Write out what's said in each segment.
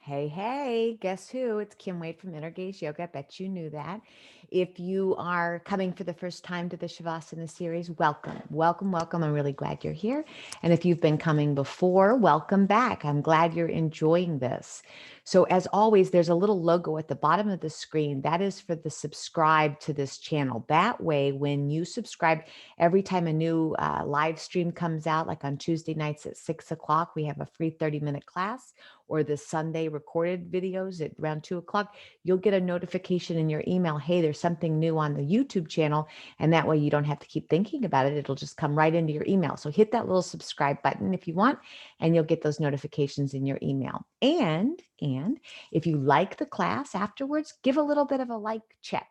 Hey, hey, guess who? It's Kim Wade from Inner Gaze Yoga. I bet you knew that. If you are coming for the first time to the Savasana series, welcome, welcome, welcome. I'm really glad you're here. And if you've been coming before, welcome back. I'm glad you're enjoying this. So as always, there's a little logo at the bottom of the screen. That is for the subscribe to this channel. That way, when you subscribe, every time a new live stream comes out, like on Tuesday nights at 6 o'clock, we have a free 30-minute class, or the Sunday recorded videos at around 2 o'clock, you'll get a notification in your email. Hey, there's something new on the YouTube channel. And that way you don't have to keep thinking about it. It'll just come right into your email. So hit that little subscribe button if you want, and you'll get those notifications in your email. And if you like the class afterwards, give a little bit of a like check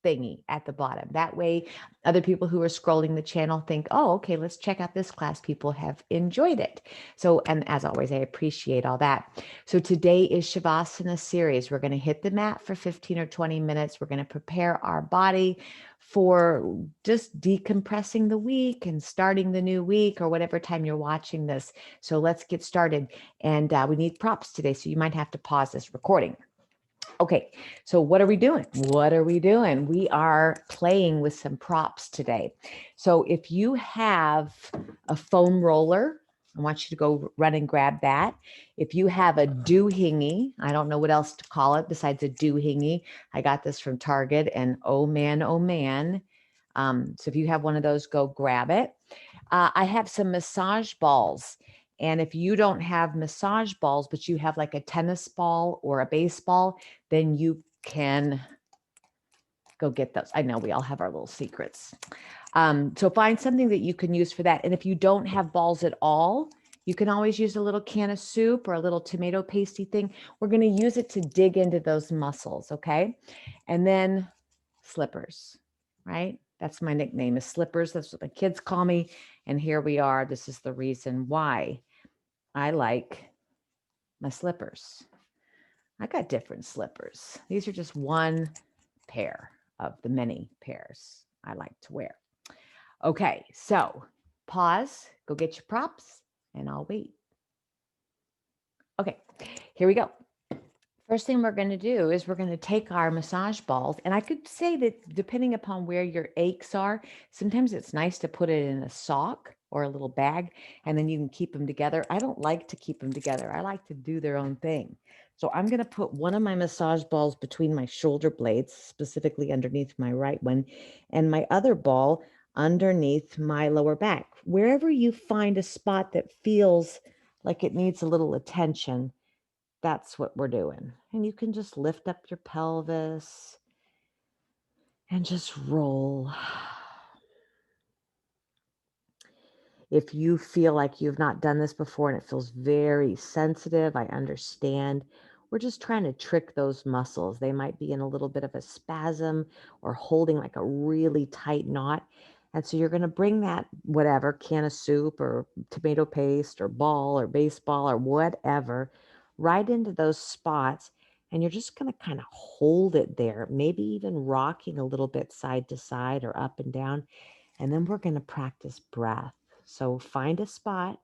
thingy at the bottom. That way, other people who are scrolling the channel think, oh, okay, let's check out this class. People have enjoyed it. So, and as always, I appreciate all that. So today is Shavasana series. We're going to hit the mat for 15 or 20 minutes. We're going to prepare our body for just decompressing the week and starting the new week or whatever time you're watching this. So let's get started. And we need props today. So you might have to pause this recording. Okay, so what are we doing? What are we doing? We are playing with some props today. So if you have a foam roller, I want you to go run and grab that. If you have a doohingy, I don't know what else to call it besides a doohingy. I got this from Target, and oh man, oh man. So if you have one of those, go grab it. I have some massage balls. And if you don't have massage balls, but you have like a tennis ball or a baseball, then you can go get those. I know we all have our little secrets. So find something that you can use for that. And if you don't have balls at all, you can always use a little can of soup or a little tomato pasty thing. We're going to use it to dig into those muscles. Okay. And then slippers, right? That's my nickname is Slippers. That's what the kids call me. And here we are. This is the reason why I like my slippers. I got different slippers. These are just one pair of the many pairs I like to wear. Okay, so pause, go get your props, and I'll wait. Okay, here we go. First thing we're going to do is we're going to take our massage balls. And I could say that depending upon where your aches are, sometimes it's nice to put it in a sock or a little bag, and then you can keep them together. I don't like to keep them together. I like to do their own thing. So I'm going to put one of my massage balls between my shoulder blades, specifically underneath my right one, and my other ball underneath my lower back. Wherever you find a spot that feels like it needs a little attention, that's what we're doing. And you can just lift up your pelvis and just roll. If you feel like you've not done this before and it feels very sensitive, I understand. We're just trying to trick those muscles. They might be in a little bit of a spasm or holding like a really tight knot. And so you're going to bring that whatever can of soup or tomato paste or ball or baseball or whatever right into those spots. And you're just going to kind of hold it there, maybe even rocking a little bit side to side or up and down. And then we're going to practice breath. So find a spot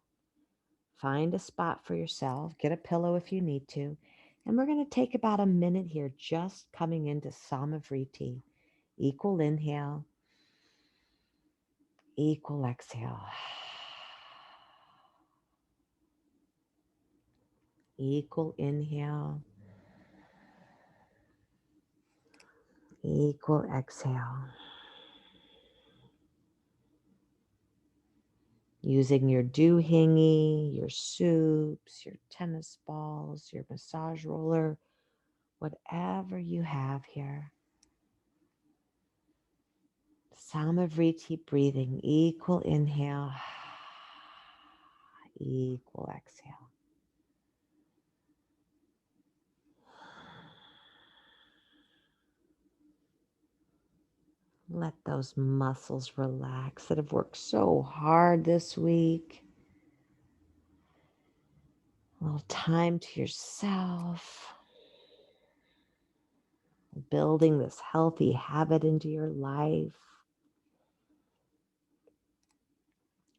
for yourself, get a pillow if you need to. And we're going to take about a minute here, just coming into Samavriti. Equal inhale, equal exhale. Equal inhale, equal exhale. Using your doohingy, your soups, your tennis balls, your massage roller, whatever you have here. Samavriti breathing, equal inhale, equal exhale. Let those muscles relax that have worked so hard this week. A little time to yourself. Building this healthy habit into your life.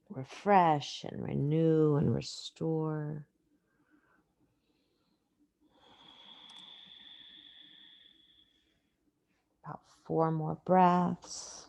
Refresh and renew and restore. About 4 more breaths.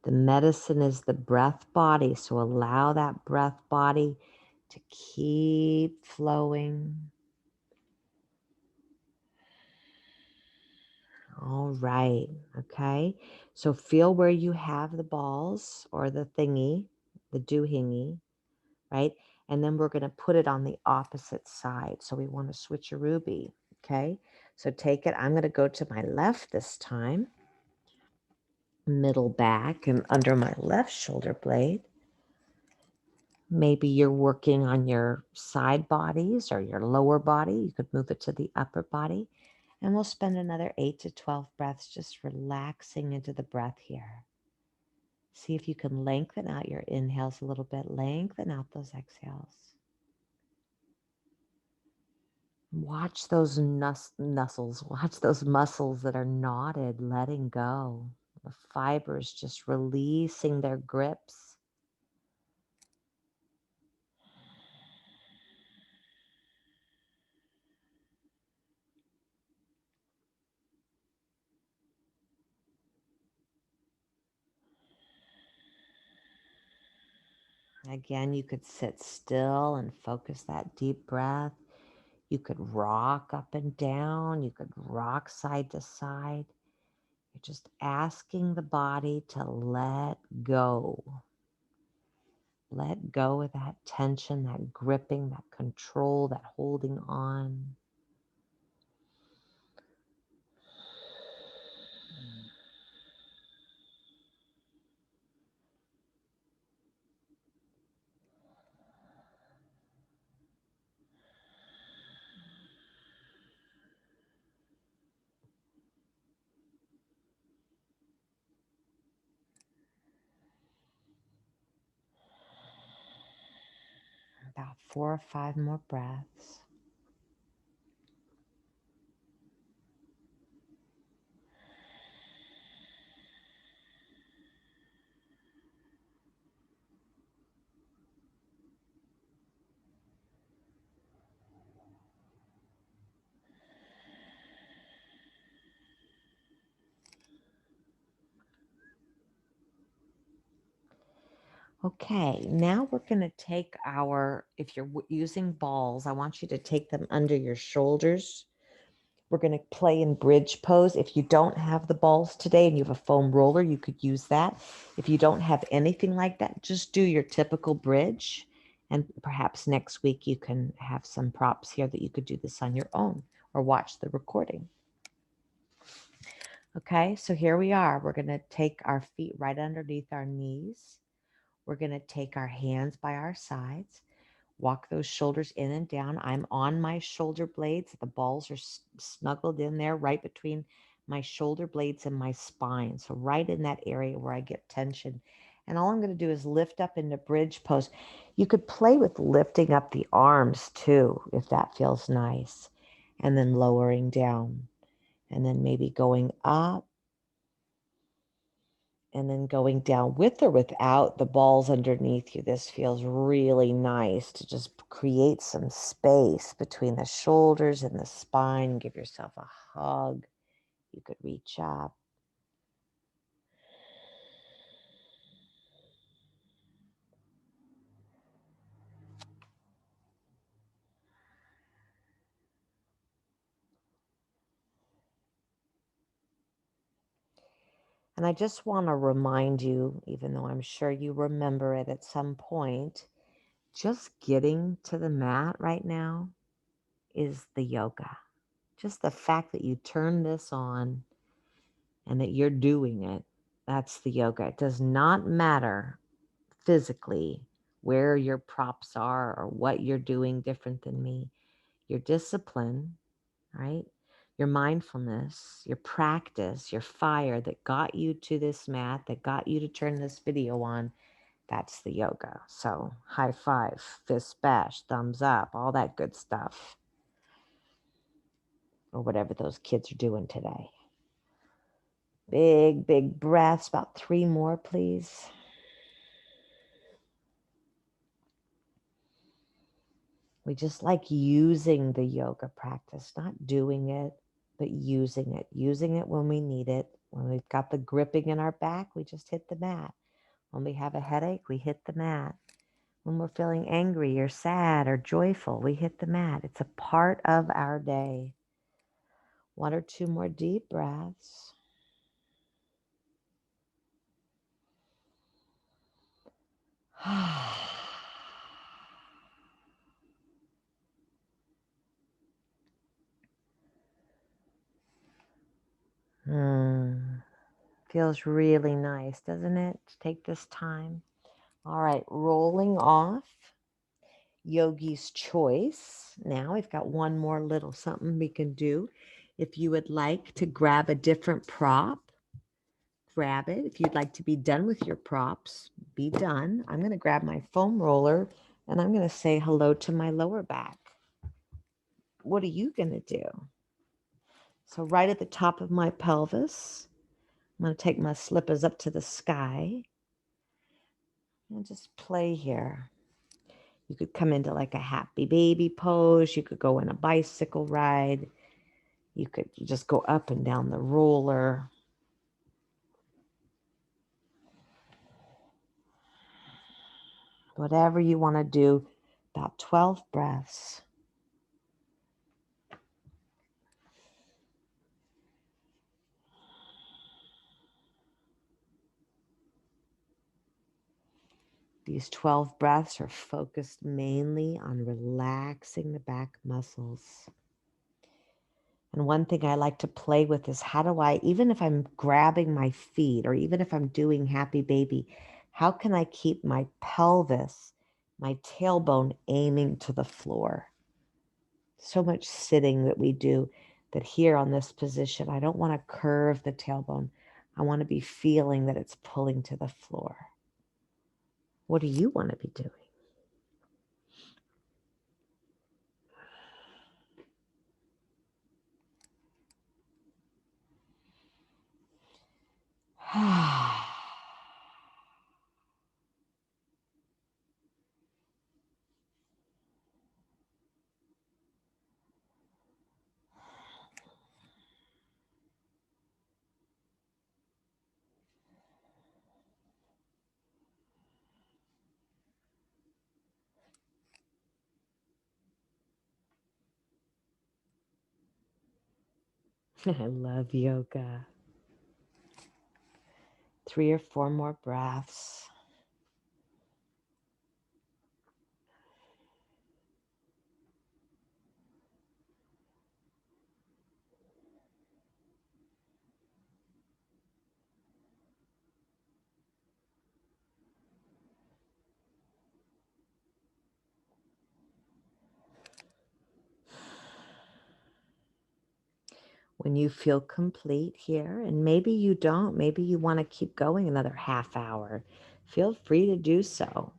The medicine is the breath body, so allow that breath body to keep flowing. All right, okay. So feel where you have the balls or the thingy, the doohingy, right? And then we're going to put it on the opposite side. So we want to switch a ruby, okay? So take it. I'm going to go to my left this time. Middle back and under my left shoulder blade. Maybe you're working on your side bodies or your lower body. You could move it to the upper body. And we'll spend another 8 to 12 breaths just relaxing into the breath here. See if you can lengthen out your inhales a little bit. Lengthen out those exhales. Watch those muscles. Watch those muscles that are knotted, letting go. The fibers just releasing their grips. Again, you could sit still and focus that deep breath. You could rock up and down. You could rock side to side. You're just asking the body to let go. Let go of that tension, that gripping, that control, that holding on. About 4 or 5 more breaths. Okay, now we're going to take if you're using balls, I want you to take them under your shoulders. We're going to play in bridge pose. If you don't have the balls today and you have a foam roller, you could use that. If you don't have anything like that, just do your typical bridge. And perhaps next week you can have some props here that you could do this on your own or watch the recording. Okay, so here we are. We're going to take our feet right underneath our knees. We're going to take our hands by our sides, walk those shoulders in and down. I'm on my shoulder blades. The balls are snuggled in there right between my shoulder blades and my spine. So right in that area where I get tension. And all I'm going to do is lift up into bridge pose. You could play with lifting up the arms too, if that feels nice. And then lowering down. And then maybe going up and then going down with or without the balls underneath you. This feels really nice to just create some space between the shoulders and the spine. Give yourself a hug. You could reach up. And I just want to remind you, even though I'm sure you remember it at some point, just getting to the mat right now is the yoga. Just the fact that you turn this on and that you're doing it, that's the yoga. It does not matter physically where your props are or what you're doing different than me. Your discipline, right? Your mindfulness, your practice, your fire that got you to this mat, that got you to turn this video on, that's the yoga. So high five, fist bash, thumbs up, all that good stuff. Or whatever those kids are doing today. Big, big breaths. About 3 more, please. We just like using the yoga practice, not doing it, but using it. Using it when we need it. When we've got the gripping in our back, we just hit the mat. When we have a headache, we hit the mat. When we're feeling angry or sad or joyful, we hit the mat. It's a part of our day. 1 or 2 more deep breaths. Feels really nice, doesn't it? To take this time. All right, rolling off Yogi's Choice. Now we've got one more little something we can do. If you would like to grab a different prop, grab it. If you'd like to be done with your props, be done. I'm going to grab my foam roller and I'm going to say hello to my lower back. What are you going to do? So right at the top of my pelvis, I'm going to take my slippers up to the sky and just play here. You could come into like a happy baby pose. You could go in a bicycle ride. You could just go up and down the roller. Whatever you want to do, about 12 breaths. These 12 breaths are focused mainly on relaxing the back muscles. And one thing I like to play with is how do I, even if I'm grabbing my feet or even if I'm doing happy baby, how can I keep my pelvis, my tailbone aiming to the floor? So much sitting that we do that here on this position, I don't want to curve the tailbone. I want to be feeling that it's pulling to the floor. What do you want to be doing? I love yoga. 3 or 4 more breaths. When you feel complete here, and maybe you don't, maybe you want to keep going another half hour, feel free to do so.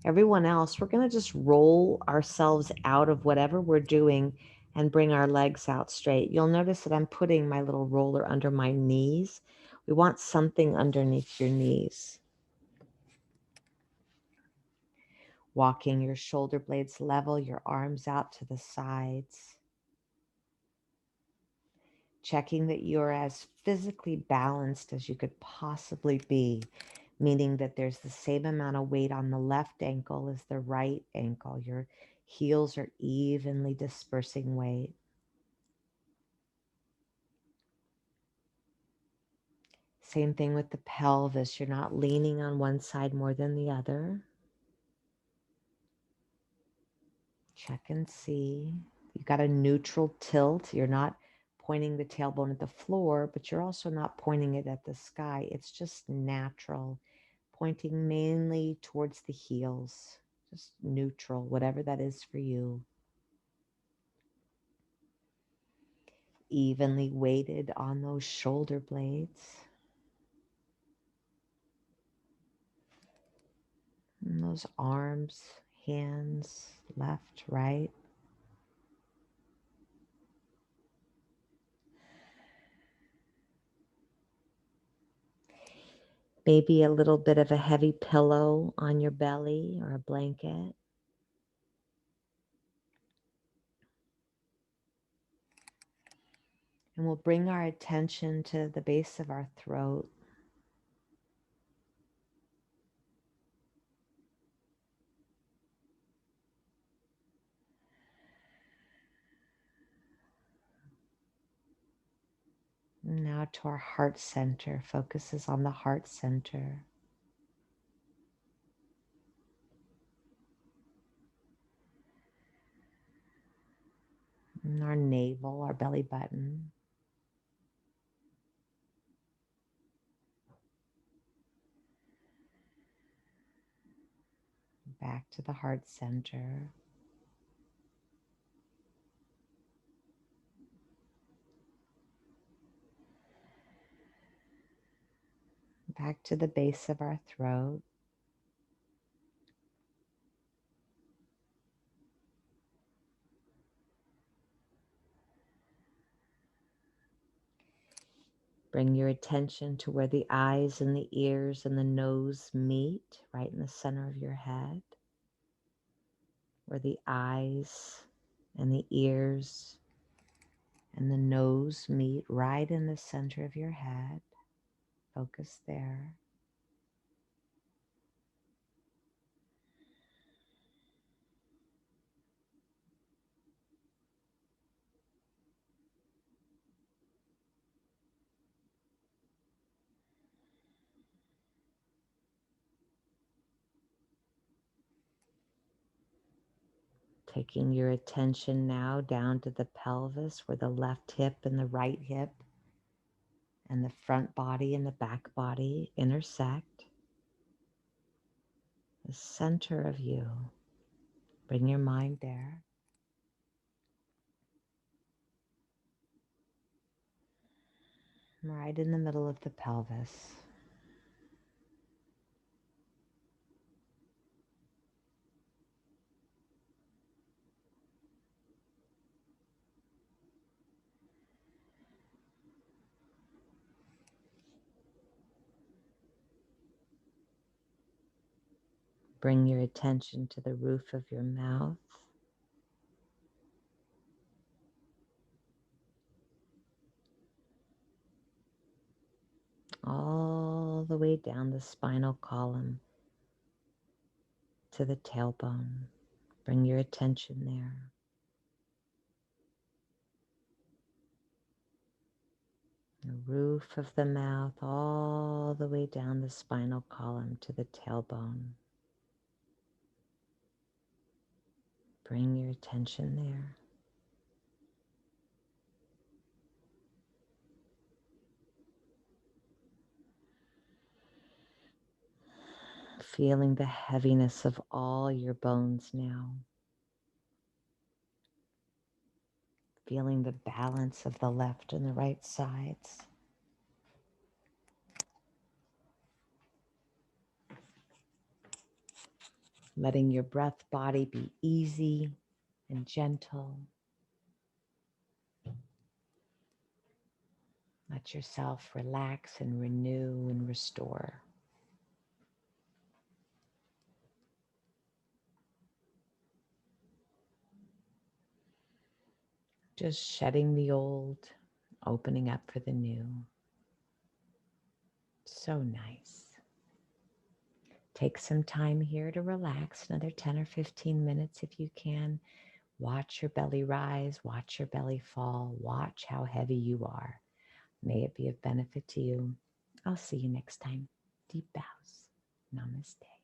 Everyone else, we're going to just roll ourselves out of whatever we're doing and bring our legs out straight. You'll notice that I'm putting my little roller under my knees. We want something underneath your knees. Walking your shoulder blades level, your arms out to the sides. Checking that you're as physically balanced as you could possibly be, meaning that there's the same amount of weight on the left ankle as the right ankle. Your heels are evenly dispersing weight. Same thing with the pelvis. You're not leaning on one side more than the other. Check and see. You've got a neutral tilt. You're not pointing the tailbone at the floor, but you're also not pointing it at the sky. It's just natural, pointing mainly towards the heels, just neutral, whatever that is for you. Evenly weighted on those shoulder blades. And those arms, hands, left, right. Maybe a little bit of a heavy pillow on your belly or a blanket. And we'll bring our attention to the base of our throat. Now to our heart center. Focuses on the heart center. And our navel, our belly button. Back to the heart center. Back to the base of our throat. Bring your attention to where the eyes and the ears and the nose meet, right in the center of your head. Where the eyes and the ears and the nose meet right in the center of your head. Focus there. Taking your attention now down to the pelvis where the left hip and the right hip and the front body and the back body intersect. The center of you. Bring your mind there. Right in the middle of the pelvis. Bring your attention to the roof of your mouth. All the way down the spinal column to the tailbone. Bring your attention there. The roof of the mouth all the way down the spinal column to the tailbone. Bring your attention there. Feeling the heaviness of all your bones now. Feeling the balance of the left and the right sides. Letting your breath body be easy and gentle. Let yourself relax and renew and restore. Just shedding the old, opening up for the new. So nice. Take some time here to relax, another 10 or 15 minutes if you can. Watch your belly rise, watch your belly fall, watch how heavy you are. May it be of benefit to you. I'll see you next time. Deep bows. Namaste.